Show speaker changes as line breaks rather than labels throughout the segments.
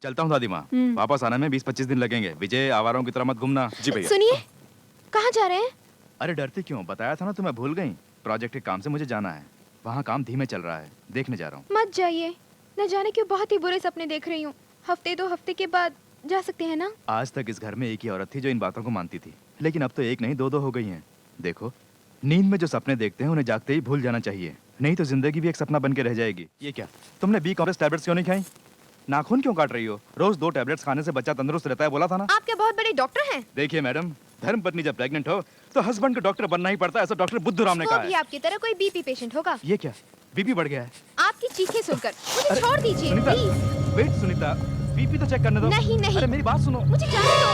चलता हूँ दादी माँ। वापस आने में 20-25 दिन लगेंगे। विजय, आवारों की तरह मत घूमना।
जी भैया।
सुनिए, कहाँ जा रहे हैं?
अरे डरती क्यों? बताया था ना तुम्हें, भूल गई? प्रोजेक्ट के काम से मुझे जाना है। वहाँ काम धीमे चल रहा है, देखने जा रहा हूँ।
मत जाइए, न जाने क्यों बहुत ही बुरे सपने देख रही हूँ। हफ्ते 2 हफ्ते के बाद जा सकते हैं ना?
आज तक इस घर में एक ही औरत थी जो इन बातों को मानती थी, लेकिन अब तो एक नहीं 2-2 हो गई हैं। देखो, नींद में जो सपने देखते हैं उन्हें जागते ही भूल जाना चाहिए, नहीं तो जिंदगी भी एक सपना बन के रह जाएगी। ये क्या, तुमने बी कॉम्प्लेक्स टैबलेट्स क्यों नहीं खाई? नाखून क्यों काट रही हो? रोज 2 टैबलेट्स खाने से बच्चा तंदुरुस्त रहता है, बोला था ना।
आप क्या बहुत बड़े डॉक्टर हैं?
देखिए मैडम, धर्मपत्नी जब प्रेग्नेंट हो तो हस्बैंड को डॉक्टर बनना ही पड़ता है, ऐसा डॉक्टर बुद्धूराम ने
वो
कहा
भी
है।
आपकी तरह कोई बीपी पेशेंट होगा।
ये क्या, बीपी बढ़ गया है?
आपकी चीखें सुनकर मुझे छोड़ दीजिए
Sunita,
please.
Wait Sunita, BP तो चेक करने दो।
नहीं नहीं,
अरे मेरी बात सुनो।
मुझे जाने दो।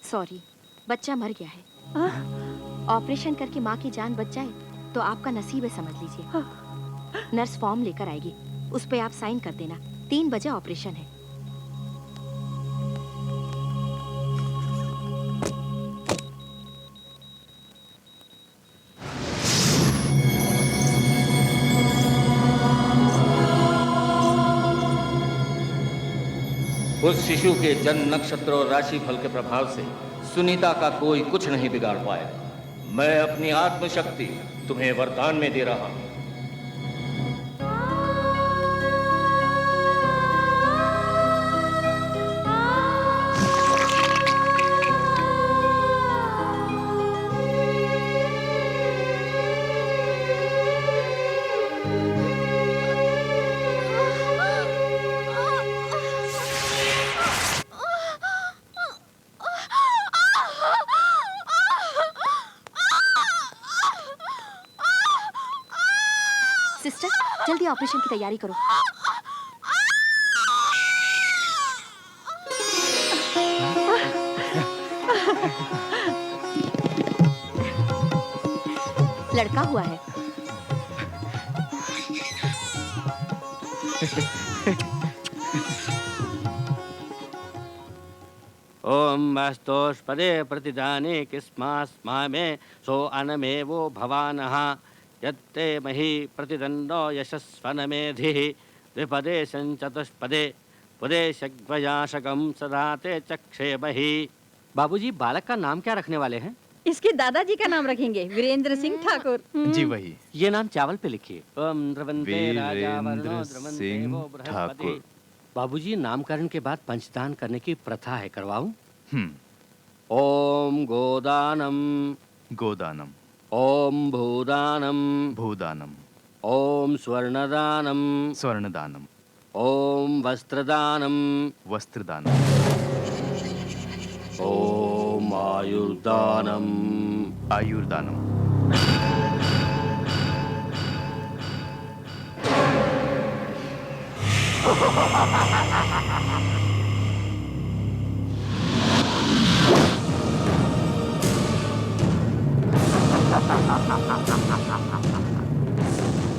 सॉरी, बच्चा मर गया है। ऑपरेशन करके माँ की जान बच जाए तो आपका नसीब है, समझ लीजिए। नर्स फॉर्म लेकर आएगी, उस पे आप साइन कर देना। 3 बजे ऑपरेशन है।
उस शिशु के जन्म नक्षत्र और राशि फल के प्रभाव से सुनीता का कोई कुछ नहीं बिगाड़ पाएगा। मैं अपनी आत्मशक्ति तुम्हें वरदान में दे रहा हूं।
सिस्टर, जल्दी ऑपरेशन की तैयारी करो। लड़का हुआ है।
ओम वास्तोष्पदे प्रतिदाने किस्मास्मा में सो अनमेवो भवानः यत्ते मही प्रतिदंडो यशस्वनमेधिः द्विपदे चतुष्पदे पदे शग्वयाशकं सदा ते चक्षे मही। बाबूजी, बालक का नाम क्या रखने वाले हैं?
इसके दादाजी का नाम रखेंगे, वीरेंद्र सिंह ठाकुर।
जी वही।
ये नाम चावल पे लिखिए। ओम द्रवंते राजा वरुणो
वीरेंद्र
द्रवंते
सिंह
वो बृहस्पति।
ठाकुर।
बाबूजी, नामकरण के बाद पंचदान करने की प्रथा है, करवाऊं?
हम्म,
ओम गोदानम,
गोदानम,
ओम भूदानम,
भूदानम,
ओम स्वर्णदानम,
स्वर्णदानम,
ओम वस्त्रदानम,
वस्त्रदानम,
ओम आयुर्दानम।
आयुर्दानम।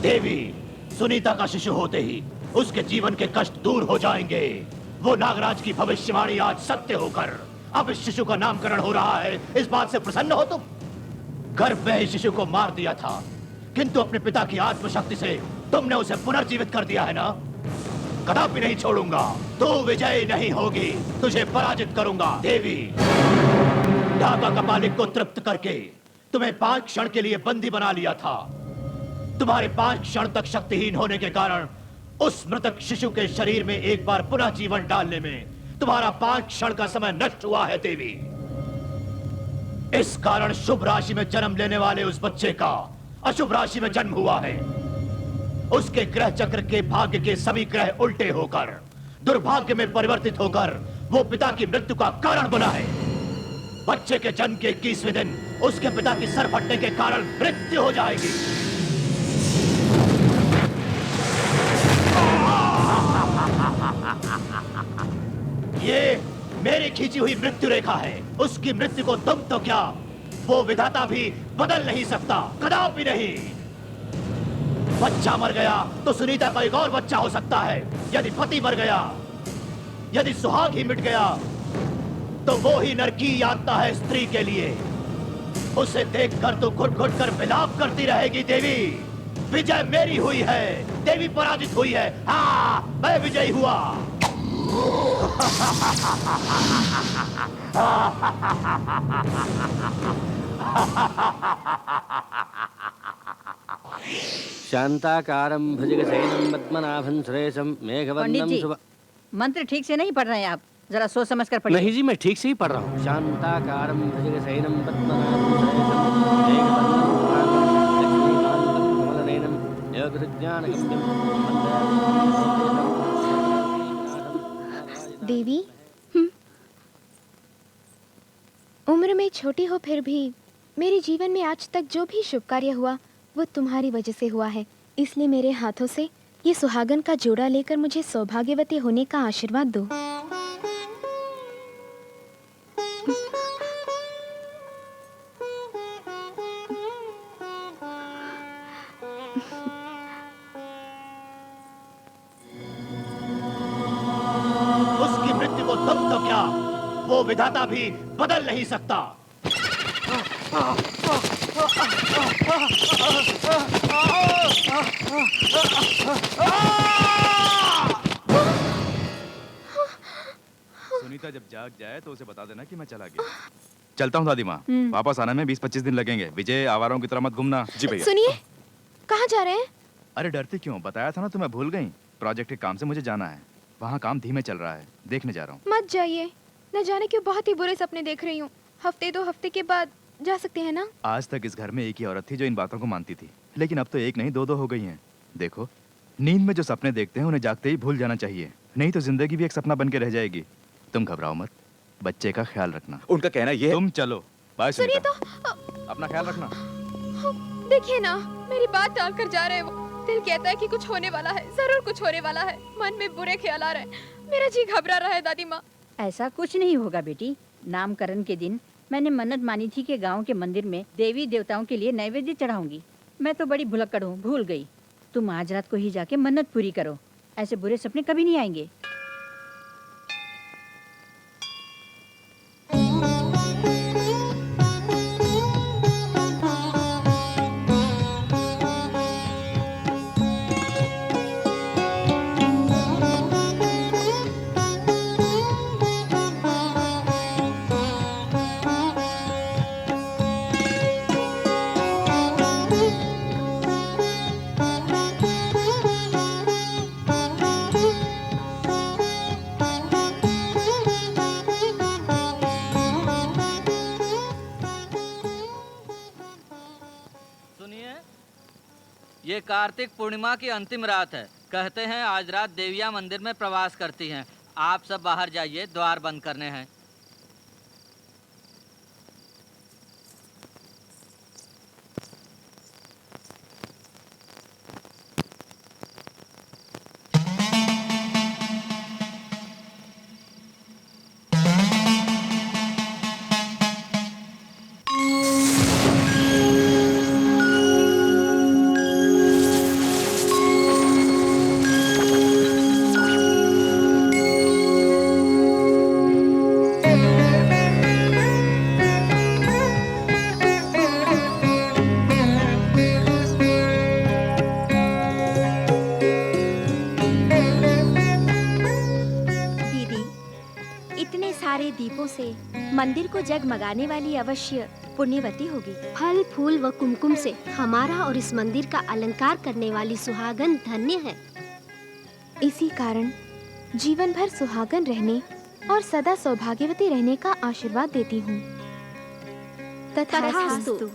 देवी, सुनीता का शिशु होते ही उसके जीवन के कष्ट दूर हो जाएंगे। वो नागराज की भविष्यवाणी आज सत्य होकर अब इस शिशु का नामकरण हो रहा है। इस बात से प्रसन्न हो तुम? गर्भ में इस शिशु को मार दिया था, किंतु अपने पिता की आत्मशक्ति से तुमने उसे पुनर्जीवित कर दिया है ना? कदापि नहीं छोड़ूंगा। तू विजय नहीं होगी, तुझे पराजित करूंगा। देवी, ढाका का मालिक को तृप्त करके तुम्हें 5 क्षण के लिए बंदी बना लिया था। तुम्हारे 5 क्षण तक शक्तिहीन होने के कारण उस मृतक शिशु के शरीर में एक बार पुनः जीवन डालने में तुम्हारा 5 क्षण का समय नष्ट हुआ है देवी। इस कारण शुभ राशि में जन्म लेने वाले उस बच्चे का अशुभ राशि में जन्म हुआ है। उसके ग्रह चक्र के भाग्य के सभी ग्रह उल्टे होकर दुर्भाग्य में परिवर्तित होकर वो पिता की मृत्यु का कारण बना है। बच्चे के जन्म के 21वें दिन उसके पिता की सर फटने के कारण मृत्यु हो जाएगी। ये मेरी खींची हुई मृत्यु रेखा है। उसकी मृत्यु को तुम तो क्या, वो विधाता भी बदल नहीं सकता, कदापि नहीं। बच्चा मर गया तो सुनीता का एक और बच्चा हो सकता है। यदि पति मर गया, यदि सुहाग ही मिट गया, तो वो ही नरकी यातना है स्त्री के लिए। उसे देखकर तो घुट घुट कर विलाप करती रहेगी। देवी, विजय मेरी हुई है, देवी पराजित हुई है। हाँ, मैं विजयी हुआ।
शांताकारं भुजगशयनं पद्मनाभं सुरेशं
पंडित
मेघवर्णं
जी,
शुभ।
मंत्र ठीक से नहीं पढ़ रहे हैं आप, जरा सोच समझ कर पढ़िए।
नहीं जी, मैं ठीक से ही पढ़ रहा हूँ। शांताकारं भुजगशयनं पद्मनाभं सुरेशं मेघवर्णं शुभांगं लक्ष्मीकान्तं कमलनयनं योगज्ञानगम्यं
देवी, उम्र में छोटी हो फिर भी मेरे जीवन में आज तक जो भी शुभ कार्य हुआ वो तुम्हारी वजह से हुआ है। इसलिए मेरे हाथों से ये सुहागन का जोड़ा लेकर मुझे सौभाग्यवती होने का आशीर्वाद दो।
उसकी मृत्यु को तुम तो क्या, वो विधाता भी बदल नहीं सकता।
सुनीता जब जाग जाए तो उसे बता देना कि मैं चला गया। चलता हूँ दादी माँ, वापस आने में 20-25 दिन लगेंगे। विजय, आवारों की तरह मत घूमना। जी भैया।
सुनिए, कहाँ जा रहे हैं?
अरे डरती क्यों, बताया था ना तुम्हें, भूल गई? प्रोजेक्ट के काम से मुझे जाना है, वहाँ काम धीमे चल रहा है, देखने जा रहा हूँ।
मत जाइए, न जाने क्यों बहुत ही बुरे सपने देख रही हूँ। हफ्ते 2 हफ्ते के बाद जा सकते हैं ना?
आज तक इस घर में एक ही औरत थी जो इन बातों को मानती थी, लेकिन अब तो एक नहीं 2-2 हो गई हैं। देखो, नींद में जो सपने देखते हैं उन्हें जागते ही भूल जाना चाहिए, नहीं तो जिंदगी भी एक सपना बन के रह जाएगी। तुम घबराओ मत, बच्चे का ख्याल रखना।
उनका कहना ये है।
तुम चलो, बाय
सुनिए
सुनीता।
तो
अपना ख्याल रखना।
देखिए ना, मेरी बात टाल कर जा रहे हैं वो। दिल कहता है कि कुछ होने वाला है, जरूर कुछ होने वाला है। मन में बुरे ख्याल आ रहे हैं, मेरा जी घबरा रहा है दादी माँ।
ऐसा कुछ नहीं होगा बेटी। नामकरण के दिन मैंने मन्नत मानी थी कि गांव के मंदिर में देवी देवताओं के लिए नैवेद्य चढ़ाऊंगी। मैं तो बड़ी भुलक्कड़ हूँ, भूल गई। तुम आज रात को ही जाके मन्नत पूरी करो, ऐसे बुरे सपने कभी नहीं आएंगे।
ये कार्तिक पूर्णिमा की अंतिम रात है। कहते हैं आज रात देवियां मंदिर में प्रवास करती हैं। आप सब बाहर जाइए, द्वार बंद करने हैं।
दीपों से मंदिर को जगमगाने वाली अवश्य पुण्यवती होगी।
फल फूल व कुमकुम से हमारा और इस मंदिर का अलंकार करने वाली सुहागन धन्य है।
इसी कारण जीवन भर सुहागन रहने और सदा सौभाग्यवती रहने का आशीर्वाद देती हूँ। तथास्तु।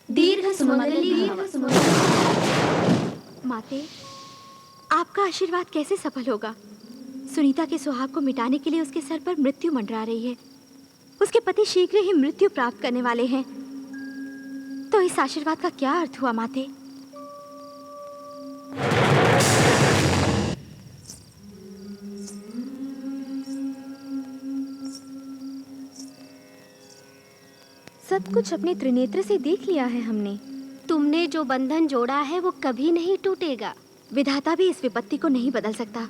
दीर्घ सुमंगली भव।
माते, आपका आशीर्वाद कैसे सफल होगा? सुनीता के सुहाग को मिटाने के लिए उसके सर पर मृत्यु मंडरा रही है। उसके पति शीघ्र ही मृत्यु प्राप्त करने वाले हैं। तो इस आशीर्वाद का क्या अर्थ हुआ माते?
सब कुछ अपने त्रिनेत्र से देख लिया है हमने।
तुमने जो बंधन जोड़ा है वो कभी नहीं टूटेगा।
विधाता भी इस विपत्ति को नहीं बदल सकता,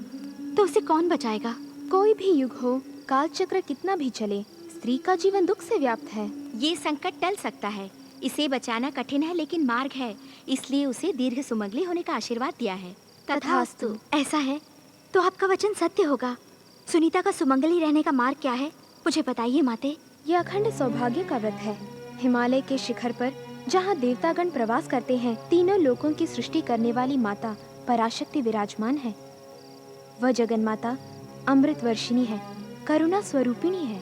तो उसे कौन बचाएगा?
कोई भी युग हो, काल चक्र कितना भी चले, स्त्री का जीवन दुख से व्याप्त है।
ये संकट टल सकता है। इसे बचाना कठिन है लेकिन मार्ग है, इसलिए उसे दीर्घ सुमंगली होने का आशीर्वाद दिया है।
तथास्तु।
ऐसा है तो आपका वचन सत्य होगा। सुनीता का सुमंगली रहने का मार्ग क्या है, मुझे बताइए माते।
यह अखंड सौभाग्य का व्रत है। हिमालय के शिखर पर जहाँ देवतागण प्रवास करते हैं, तीनों लोकों की सृष्टि करने वाली माता पराशक्ति विराजमान है। वह जगन माता अमृत वर्षिणी है, करुणा स्वरूपिणी है।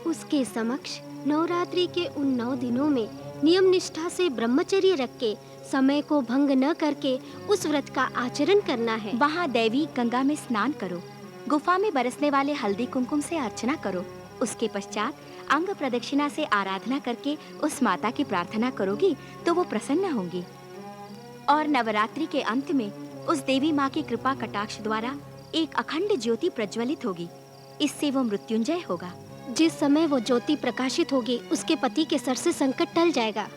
उसके समक्ष नवरात्रि के उन 9 दिनों में नियम निष्ठा से ब्रह्मचर्य रख के, समय को भंग न करके उस व्रत का आचरण करना है।
वहाँ दैवी गंगा में स्नान करो, गुफा में बरसने वाले हल्दी कुमकुम से अर्चना करो। उसके पश्चात अंग प्रदक्षिणा से आराधना करके उस माता की प्रार्थना करोगी तो वो प्रसन्न होंगी। और नवरात्रि के अंत में उस देवी माँ की कृपा कटाक्ष द्वारा एक अखंड ज्योति प्रज्वलित होगी। इससे वो मृत्युंजय होगा।
जिस समय वो ज्योति प्रकाशित होगी, उसके पति के सर से संकट टल जाएगा।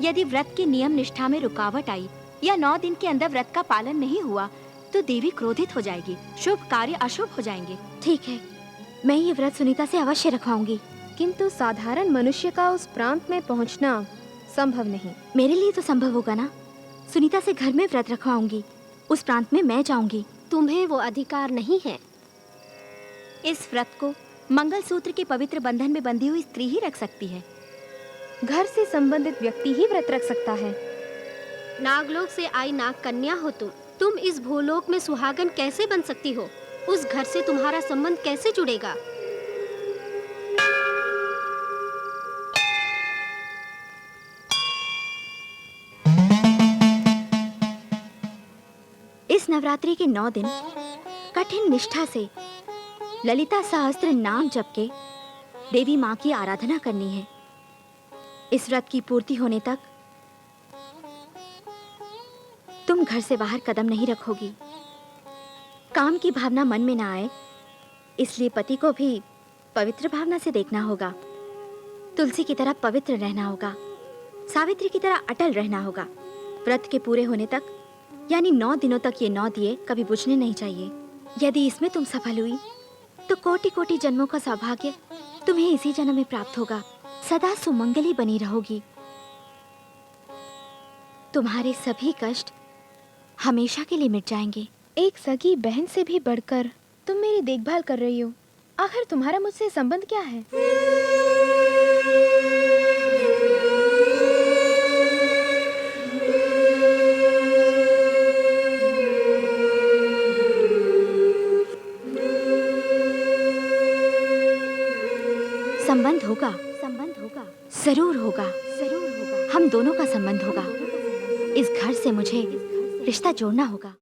यदि व्रत की नियम निष्ठा में रुकावट आई या 9 दिन के अंदर व्रत का पालन नहीं हुआ तो देवी क्रोधित हो जाएगी, शुभ कार्य अशुभ हो जाएंगे।
ठीक है, मैं ये व्रत सुनीता से अवश्य रखवाऊंगी, किंतु साधारण मनुष्य का उस प्रांत में पहुंचना संभव नहीं।
मेरे लिए तो संभव होगा ना। सुनीता से घर में व्रत रखवाऊंगी, उस प्रांत में मैं जाऊंगी।
तुम्हें वो अधिकार नहीं है।
इस व्रत को मंगलसूत्र के पवित्र बंधन में बंधी हुई स्त्री ही रख सकती है।
घर से संबंधित व्यक्ति ही व्रत रख सकता है।
नागलोक से आई नाग कन्या हो तुम इस भूलोक में सुहागन कैसे बन सकती हो? उस घर से तुम्हारा संबंध कैसे जुड़ेगा?
इस नवरात्रि के 9 दिन कठिन निष्ठा से ललिता सहस्त्र नाम जप के देवी माँ की आराधना करनी है। इस व्रत की पूर्ति होने तक तुम घर से बाहर कदम नहीं रखोगी। काम की भावना मन में ना आए, इसलिए पति को भी पवित्र भावना से देखना होगा। तुलसी की तरह पवित्र रहना होगा, सावित्री की तरह अटल रहना होगा। व्रत के पूरे होने तक यानी 9 दिनों तक ये 9 दिए कभी बुझने नहीं चाहिए। यदि इसमें तुम सफल हुई तो कोटि कोटि जन्मों का सौभाग्य तुम्हें इसी जन्म में प्राप्त होगा। सदा सुमंगली बनी रहोगी। तुम्हारे सभी कष्ट हमेशा के लिए मिट जाएंगे।
एक सगी बहन से भी बढ़कर तुम मेरी देखभाल कर रही हो। आखिर तुम्हारा मुझसे संबंध क्या है?
संबंध होगा, जरूर होगा, हम दोनों का संबंध होगा। इस घर से मुझे रिश्ता जोड़ना होगा।